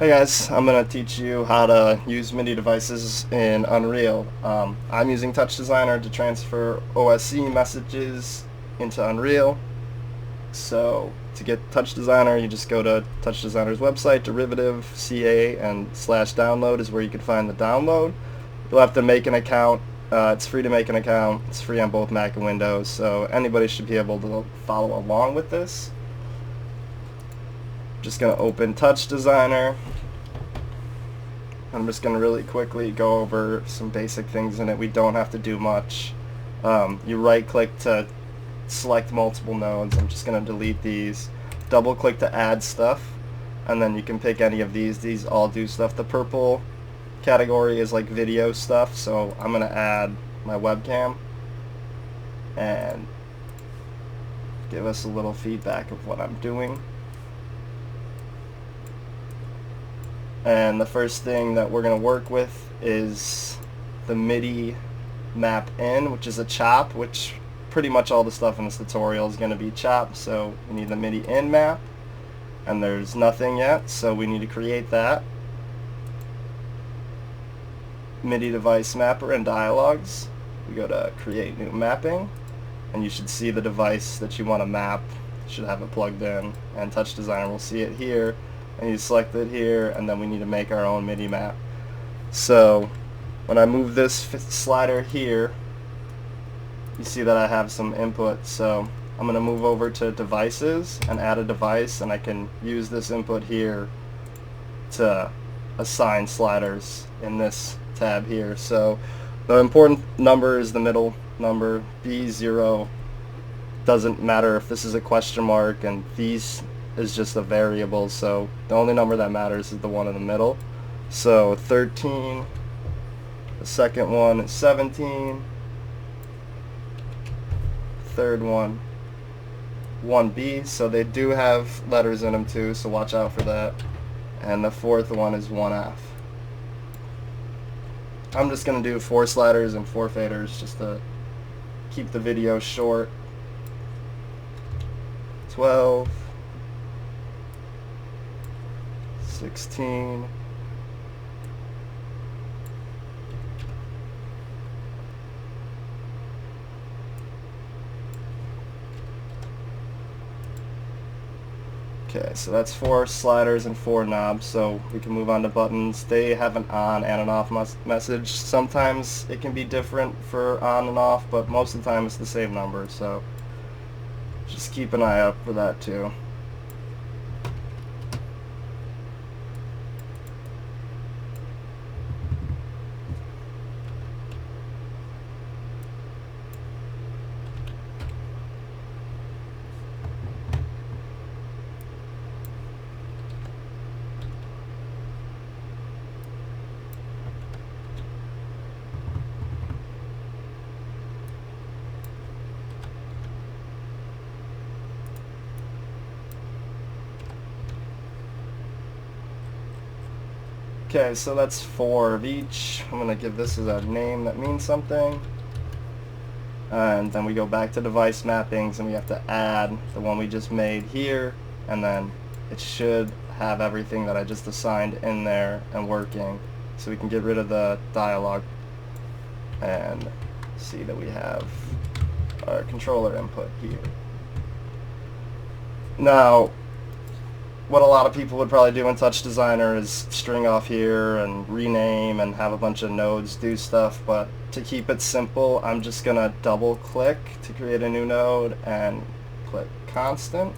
Hey guys, I'm going to teach you how to use MIDI devices in Unreal. I'm using TouchDesigner to transfer OSC messages into Unreal. So to get TouchDesigner, you just go to TouchDesigner's website, derivative, CA, and /download is where you can find the download. You'll have to make an account. It's free to make an account. It's free on both Mac and Windows, so anybody should be able to follow along with this. Just going to open TouchDesigner. I'm just going to really quickly go over some basic things in it. We don't have to do much. You right click to select multiple nodes. I'm just going to delete these. Double click to add stuff, and then you can pick any of these. These all do stuff. The purple category is like video stuff, so I'm going to add my webcam and give us a little feedback of what I'm doing. And the first thing that we're going to work with is the MIDI map in, which is a chop, which pretty much all the stuff in this tutorial is going to be chopped. So we need the MIDI in map, and there's nothing yet, so we need to create that. MIDI device mapper and dialogues. We go to create new mapping, and you should see the device that you want to map. You should have it plugged in, and TouchDesigner will see it here. And you select it here, and then we need to make our own MIDI map. So when I move this slider here, you see that I have some input. So I'm going to move over to devices and add a device, and I can use this input here to assign sliders in this tab here. So the important number is the middle number. B0 doesn't matter if this is a question mark, and these is just a variable, so the only number that matters is the one in the middle. So 13, the second one is 17, third one 1B, so they do have letters in them too, so watch out for that. And the fourth one is 1F. I'm just going to do 4 sliders and 4 faders just to keep the video short. 12, 16, 'kay, so that's 4 sliders and 4 knobs, so we can move on to buttons. They have an on and an off message. Sometimes it can be different for on and off, but most of the time it's the same number, so just keep an eye out for that too. Okay, so that's 4 of each. I'm going to give this as a name that means something. And then we go back to device mappings, and we have to add the one we just made here, and then it should have everything that I just assigned in there and working. So we can get rid of the dialogue and see that we have our controller input here. Now, what a lot of people would probably do in TouchDesigner is string off here and rename and have a bunch of nodes do stuff, but to keep it simple, I'm just going to double click to create a new node and click constant,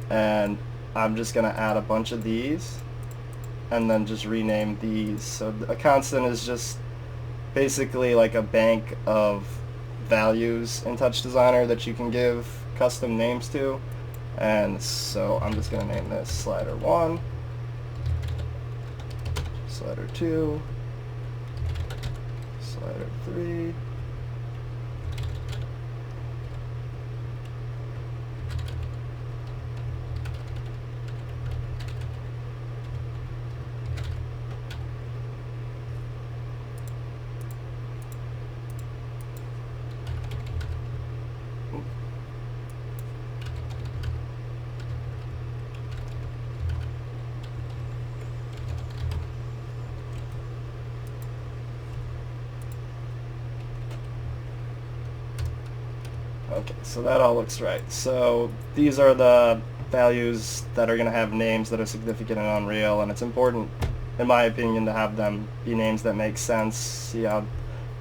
and I'm just going to add a bunch of these and then just rename these. So a constant is just basically like a bank of values in TouchDesigner that you can give custom names to. And so I'm just going to name this slider 1, slider 2, slider 3, Okay, so that all looks right. So these are the values that are going to have names that are significant in Unreal, and it's important, in my opinion, to have them be names that make sense. See how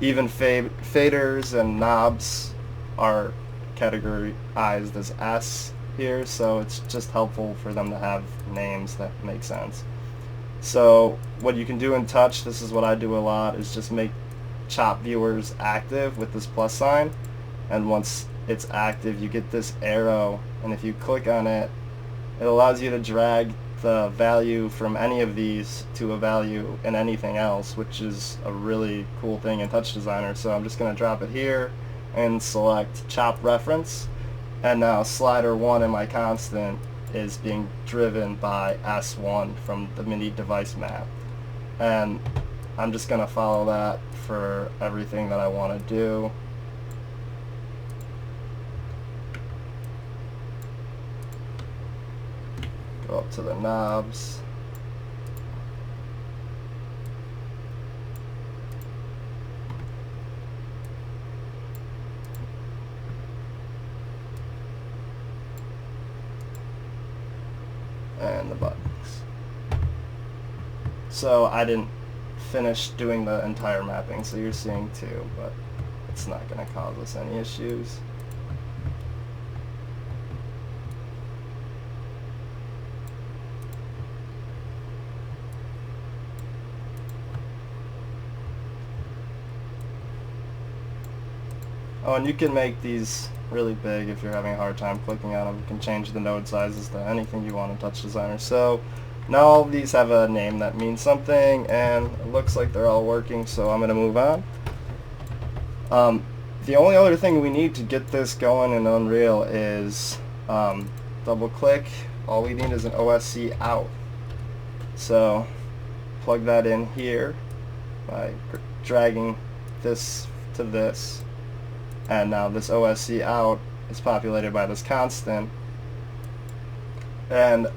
even faders and knobs are categorized as S here, so it's just helpful for them to have names that make sense. So what you can do in Touch, this is what I do a lot, is just make chop viewers active with this plus sign, and once it's active you get this arrow, and if you click on it, it allows you to drag the value from any of these to a value in anything else, which is a really cool thing in TouchDesigner. So I'm just going to drop it here and select chop reference, and now slider 1 in my constant is being driven by S1 from the MIDI device map, and I'm just going to follow that for everything that I want to do. Go up to the knobs. And the buttons. So I didn't finish doing the entire mapping, so you're seeing two, but it's not going to cause us any issues. Oh, and you can make these really big if you're having a hard time clicking on them. You can change the node sizes to anything you want in TouchDesigner. So now all of these have a name that means something, and it looks like they're all working, so I'm going to move on. The only other thing we need to get this going in Unreal is double click. All we need is an OSC out. So plug that in here by dragging this to this. And now this OSC out is populated by this constant. And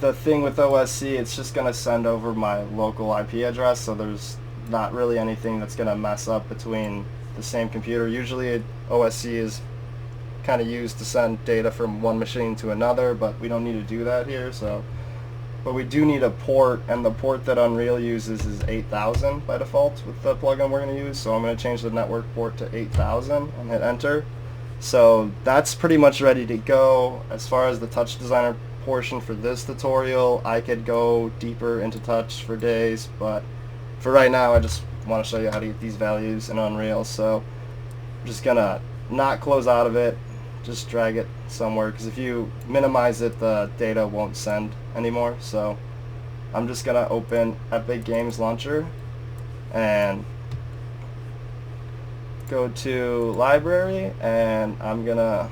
the thing with OSC, it's just going to send over my local IP address, so there's not really anything that's going to mess up between the same computer. Usually OSC is kind of used to send data from one machine to another, but we don't need to do that here. But we do need a port, and the port that Unreal uses is 8000 by default with the plugin we're going to use. So I'm going to change the network port to 8000 and hit enter. So that's pretty much ready to go. As far as the TouchDesigner portion for this tutorial, I could go deeper into Touch for days, but for right now I just want to show you how to get these values in Unreal. So I'm just going to not close out of it, just drag it somewhere, because if you minimize it, the data won't send anymore. So I'm just gonna open Epic Games Launcher and go to library, and I'm gonna,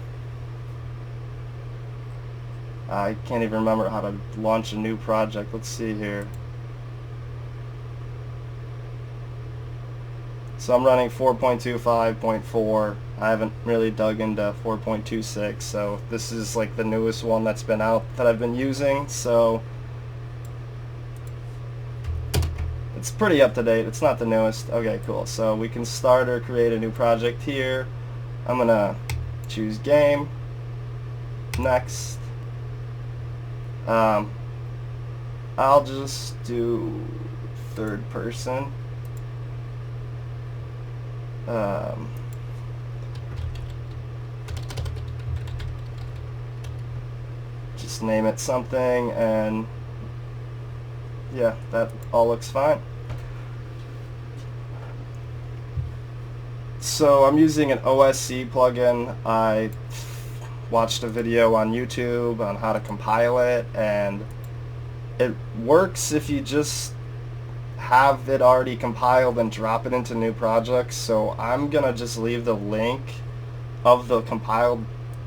I can't even remember how to launch a new project. Let's see here. So I'm running 4.25.4. I haven't really dug into 4.26, so this is like the newest one that's been out that I've been using, so it's pretty up to date. It's not the newest. Okay, cool. So we can start or create a new project here. I'm gonna choose game. Next. I'll just do third person. Just name it something, and yeah, that all looks fine. So I'm using an OSC plugin. I watched a video on YouTube on how to compile it, and it works if you just have it already compiled and drop it into new projects. So I'm gonna just leave the link of the compiled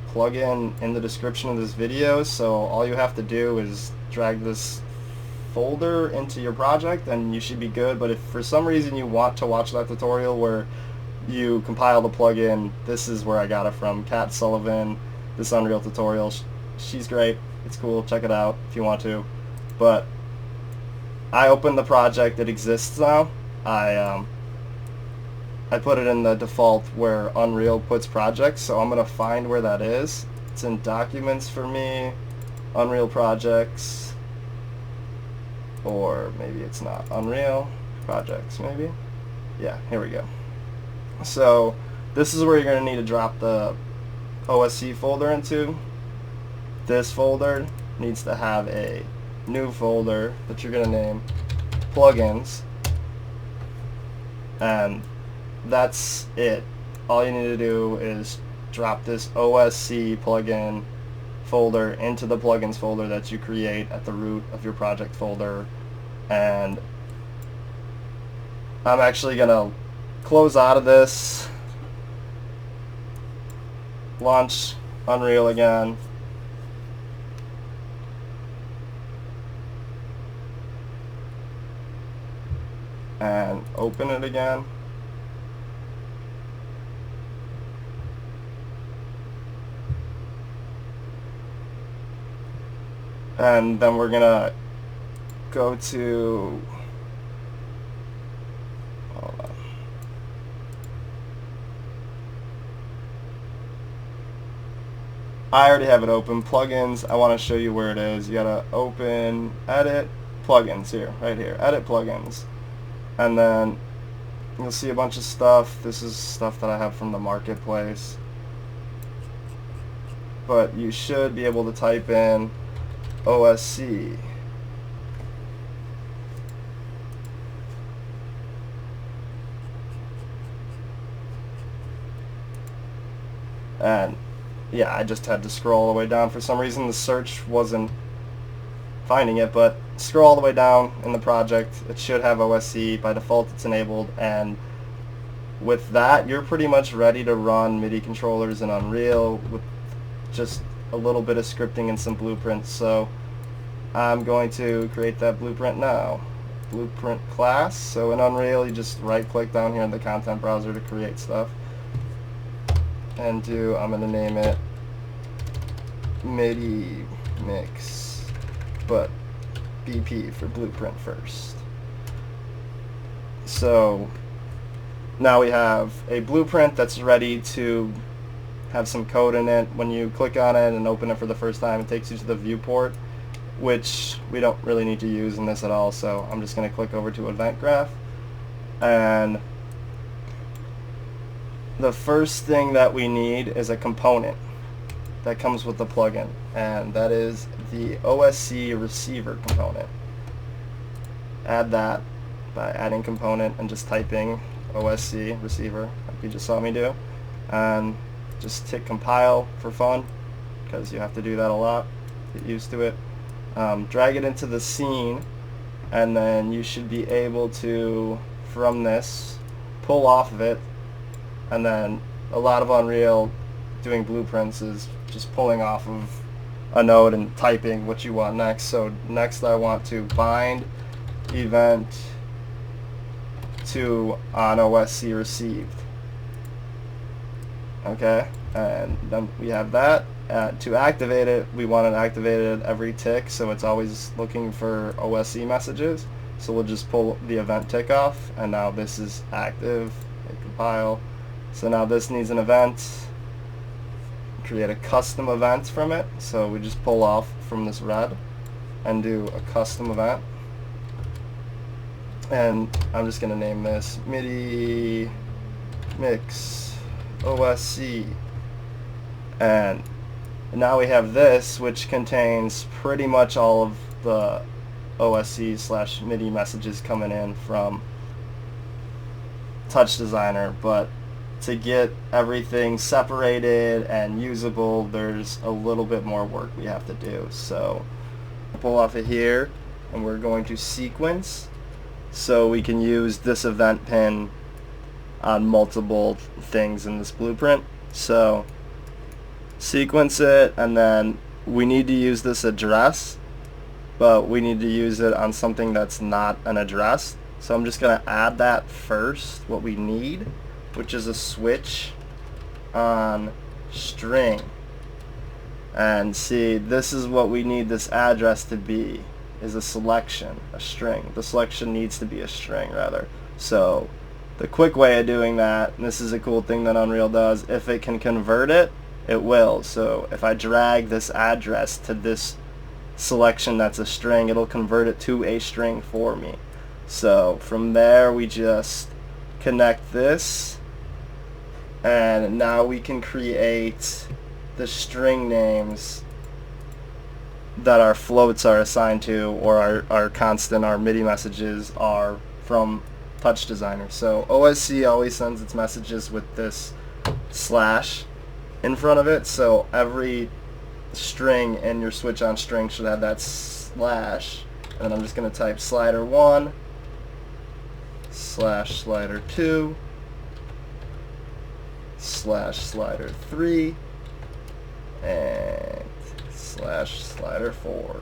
plugin in the description of this video, so all you have to do is drag this folder into your project and you should be good. But if for some reason you want to watch that tutorial where you compile the plugin, this is where I got it from. Kat Sullivan, this Unreal tutorial, she's great. It's cool, check it out if you want to. But I opened the project, it exists now. I I put it in the default where Unreal puts projects, so I'm going to find where that is. It's in Documents for me, Unreal Projects, or maybe it's not. Unreal Projects, maybe? Yeah, here we go. So this is where you're going to need to drop the OSC folder into. This folder needs to have a new folder that you're going to name Plugins, and that's it. All you need to do is drop this OSC plugin folder into the plugins folder that you create at the root of your project folder. And I'm actually going to close out of this, launch Unreal again, and open it again. And then we're gonna go to, hold on. I already have it open. Plugins, I want to show you where it is. You gotta open, edit, plugins here, right here, edit plugins. And then you'll see a bunch of stuff. This is stuff that I have from the marketplace. But you should be able to type in OSC. And yeah, I just had to scroll all the way down. For some reason the search wasn't finding it, but scroll all the way down in the project. It should have OSC. By default it's enabled, and with that you're pretty much ready to run MIDI controllers in Unreal with just a little bit of scripting and some blueprints. So I'm going to create that blueprint now. Blueprint class. So in Unreal you just right click down here in the content browser to create stuff, and I'm going to name it MIDI mix, but BP for blueprint first. So now we have a blueprint that's ready to have some code in it. When you click on it and open it for the first time, it takes you to the viewport, which we don't really need to use in this at all. So I'm just going to click over to Event Graph, and the first thing that we need is a component that comes with the plugin, and that is the OSC receiver component. Add that by adding component and just typing OSC receiver like you just saw me do, and just tick compile for fun because you have to do that a lot. Get used to it. Drag it into the scene, and then you should be able to, from this, pull off of it. And then a lot of Unreal doing blueprints is just pulling off of a node and typing what you want next. So next I want to bind event to on OSC received. Okay, and then we have that. To activate it, we want it activated every tick, so it's always looking for OSC messages. So we'll just pull the event tick off, and now this is active. Hit compile. So now this needs an event. Create a custom event from it. So we just pull off from this red and do a custom event. And I'm just going to name this MIDI mix OSC. And now we have this, which contains pretty much all of the OSC / MIDI messages coming in from TouchDesigner. But to get everything separated and usable, there's a little bit more work we have to do. So pull off of here, and we're going to sequence, so we can use this event pin on multiple things in this blueprint. So sequence it, and then we need to use this address, but we need to use it on something that's not an address. So I'm just going to add that first, what we need, which is a switch on string. And see, this is what we need this address to be, is a selection, a string. The selection needs to be a string rather. So The quick way of doing that, and this is a cool thing that Unreal does, if it can convert it, it will. So if I drag this address to this selection that's a string, it'll convert it to a string for me. So from there we just connect this, and now we can create the string names that our floats are assigned to, or our constant, our MIDI messages are from TouchDesigner. So OSC always sends its messages with this slash in front of it, so every string in your switch on string should have that slash. And I'm just going to type slider 1 slash slider 2 slash slider 3 and slash slider 4.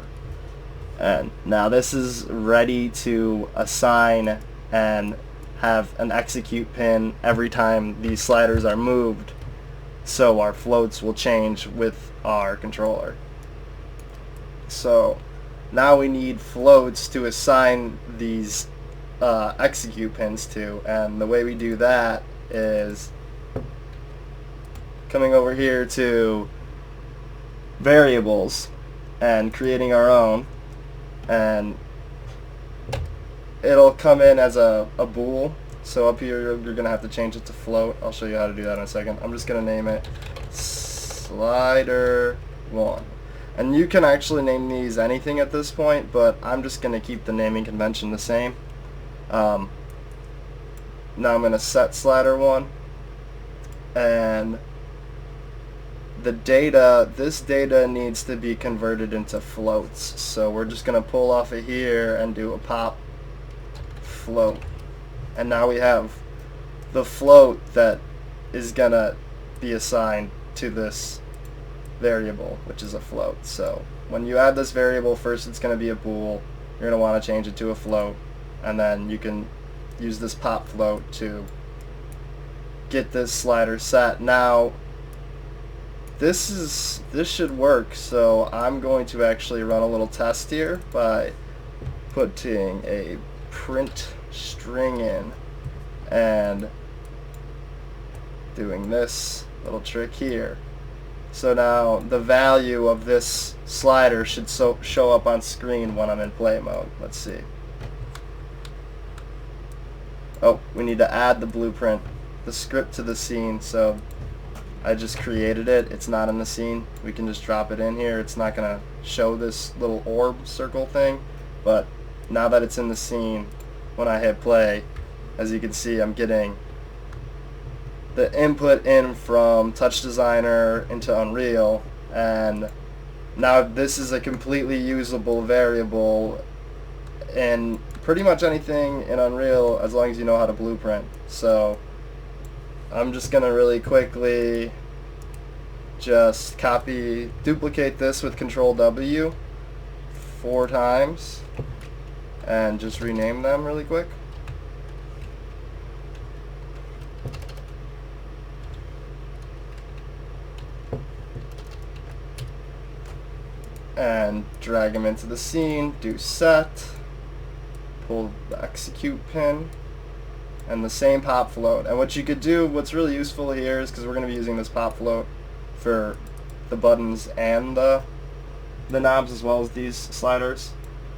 And now this is ready to assign and have an execute pin every time these sliders are moved, so our floats will change with our controller. So now we need floats to assign these execute pins to, and the way we do that is coming over here to variables and creating our own, and it'll come in as a bool. So up here you're going to have to change it to float. I'll show you how to do that in a second. I'm just going to name it slider 1. And you can actually name these anything at this point, but I'm just going to keep the naming convention the same. Now I'm going to set slider 1, and the data, this data needs to be converted into floats. So we're just going to pull off of here and do a pop float. And now we have the float that is going to be assigned to this variable, which is a float. So when you add this variable, first it's going to be a bool. You're going to want to change it to a float, and then you can use this pop float to get this slider set. Now this should work, so I'm going to actually run a little test here by putting a print string in and doing this little trick here. So now the value of this slider should show up on screen when I'm in play mode. Let's see. Oh, we need to add the blueprint, the script to the scene. So I just created it. It's not in the scene. We can just drop it in here. It's not going to show this little orb circle thing, but now that it's in the scene, when I hit play, as you can see, I'm getting the input in from TouchDesigner into Unreal, and now this is a completely usable variable in pretty much anything in Unreal as long as you know how to blueprint. So I'm just going to really quickly just duplicate this with Control W 4 times and just rename them really quick. And drag them into the scene, do set, pull the execute pin, and the same pop float. And what you could do, what's really useful here is, because we're going to be using this pop float for the buttons and the knobs as well as these sliders,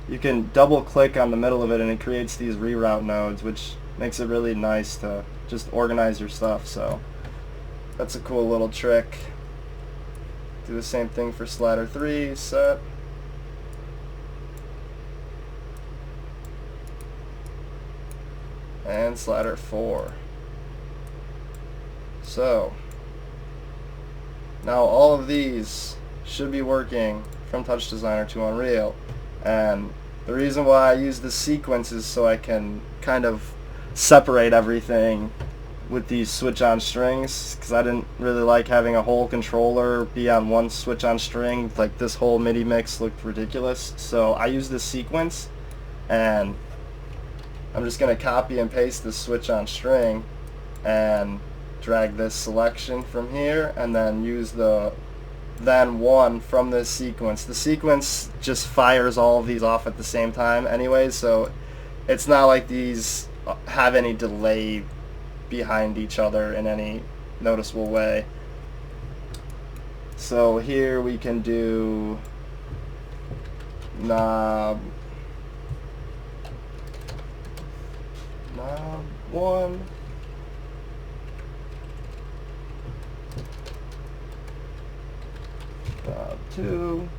you can double click on the middle of it and it creates these reroute nodes, which makes it really nice to just organize your stuff. So that's a cool little trick. Do the same thing for slider 3, set. And slider 4. So now all of these should be working from TouchDesigner to Unreal, and the reason why I use the sequence is so I can kind of separate everything with these switch on strings, because I didn't really like having a whole controller be on one switch on string. Like, this whole MIDI mix looked ridiculous, so I use this sequence, and I'm just going to copy and paste this switch on string and drag this selection from here, and then use the then one from this sequence. The sequence just fires all of these off at the same time anyway, so it's not like these have any delay behind each other in any noticeable way. So here we can do knob 1, knob 2,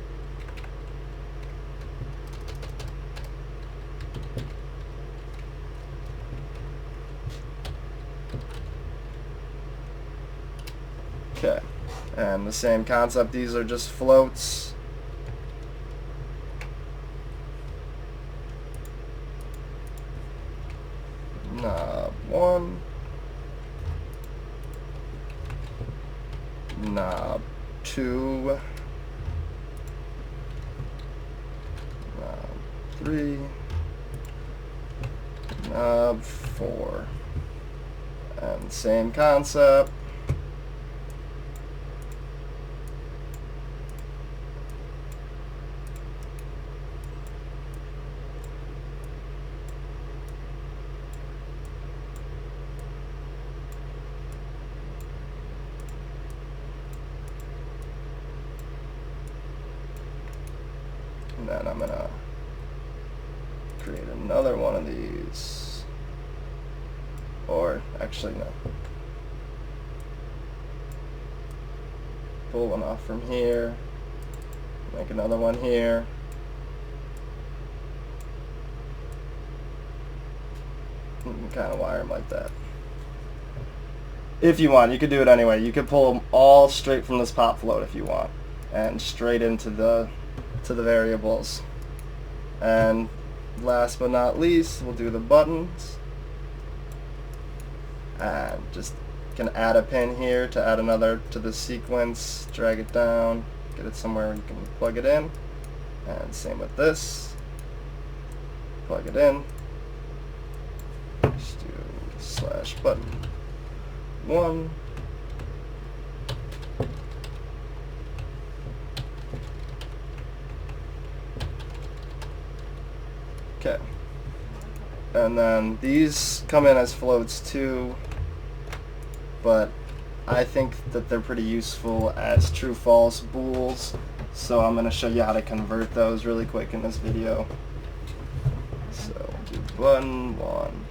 okay, and the same concept, these are just floats. Knob 1, knob 2, knob 3, knob 4, and same concept. And then I'm going to create another one of these. Or, actually, no. Pull one off from here. Make another one here. You can kind of wire them like that. If you want, you could do it anyway. You could pull them all straight from this pop float if you want. And straight into the variables. And last but not least, we'll do the buttons. And just can add a pin here to add another to the sequence, drag it down, get it somewhere where you can plug it in. And same with this. Plug it in. Just do /button 1. Okay, and then these come in as floats too, but I think that they're pretty useful as true-false bools, so I'm going to show you how to convert those really quick in this video. So we'll do button 1.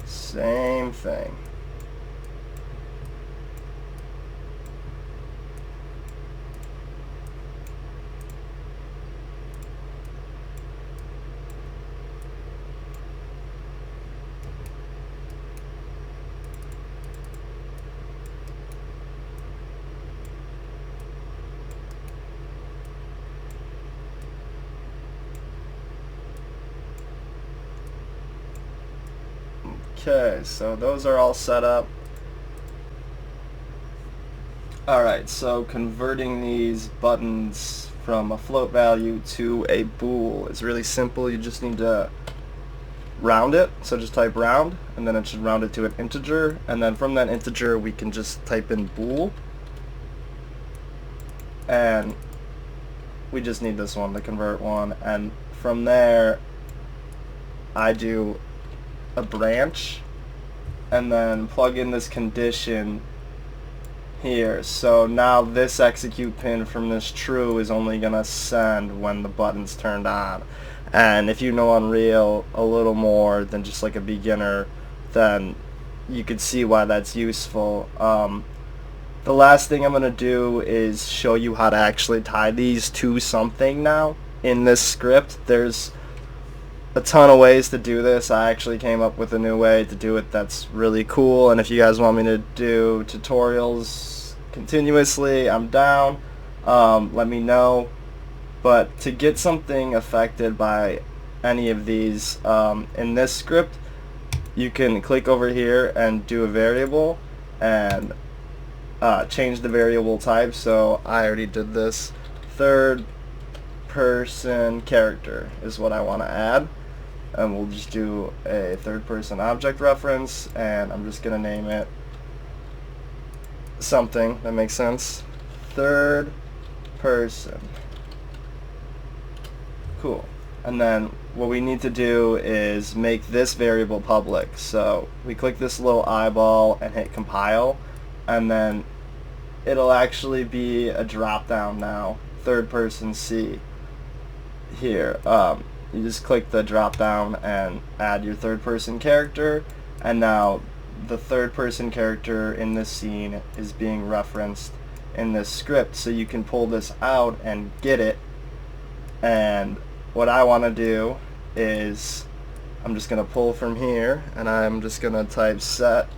Same thing. Okay, so those are all set up. Alright, so converting these buttons from a float value to a bool is really simple. You just need to round it, so just type round, and then it should round it to an integer, and then from that integer we can just type in bool, and we just need this one to convert one, and from there I do a branch and then plug in this condition here. So now this execute pin from this true is only gonna send when the button's turned on. And if you know Unreal a little more than just like a beginner, then you could see why that's useful. The last thing I'm gonna do is show you how to actually tie these to something now in this script. There's a ton of ways to do this. I actually came up with a new way to do it that's really cool, and if you guys want me to do tutorials continuously, I'm down. Let me know. But to get something affected by any of these in this script, you can click over here and do a variable and change the variable type. So I already did this. Third person character is what I want to add, and we'll just do a third person object reference, and I'm just gonna name it something that makes sense. Third person. Cool. And then what we need to do is make this variable public. So we click this little eyeball and hit compile, and then it'll actually be a drop down now. Third person C. Here, you just click the drop down and add your third person character, and now the third person character in this scene is being referenced in this script, so you can pull this out and get it. And what I want to do is I'm just going to pull from here, and I'm just going to type set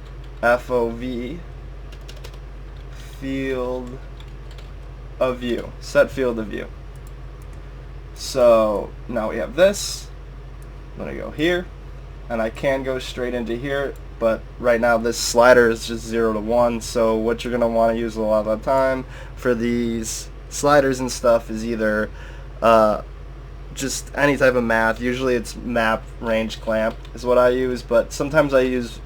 FOV field of view, set field of view. So now we have this. I'm going to go here, and I can go straight into here, but right now this slider is just 0 to 1, so what you're going to want to use a lot of the time for these sliders and stuff is either just any type of math. Usually it's map range clamp is what I use, but sometimes I use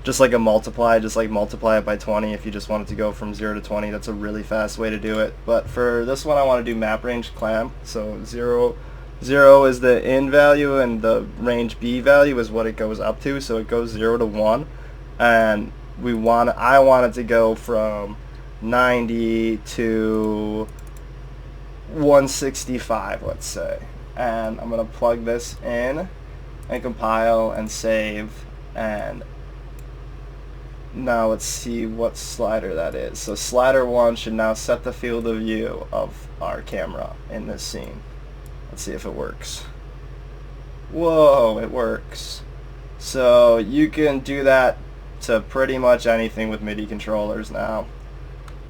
just like a multiply, just like multiply it by 20 if you just want it to go from 0 to 20. That's a really fast way to do it. But for this one I want to do map range clamp, so 0 is the in value and the range B value is what it goes up to, so it goes 0 to 1, and I want it to go from 90 to 165, let's say. And I'm going to plug this in and compile and save, and now let's see what slider that is. So slider 1 should now set the field of view of our camera in this scene. Let's see if it works. Whoa, it works. So you can do that to pretty much anything with MIDI controllers now.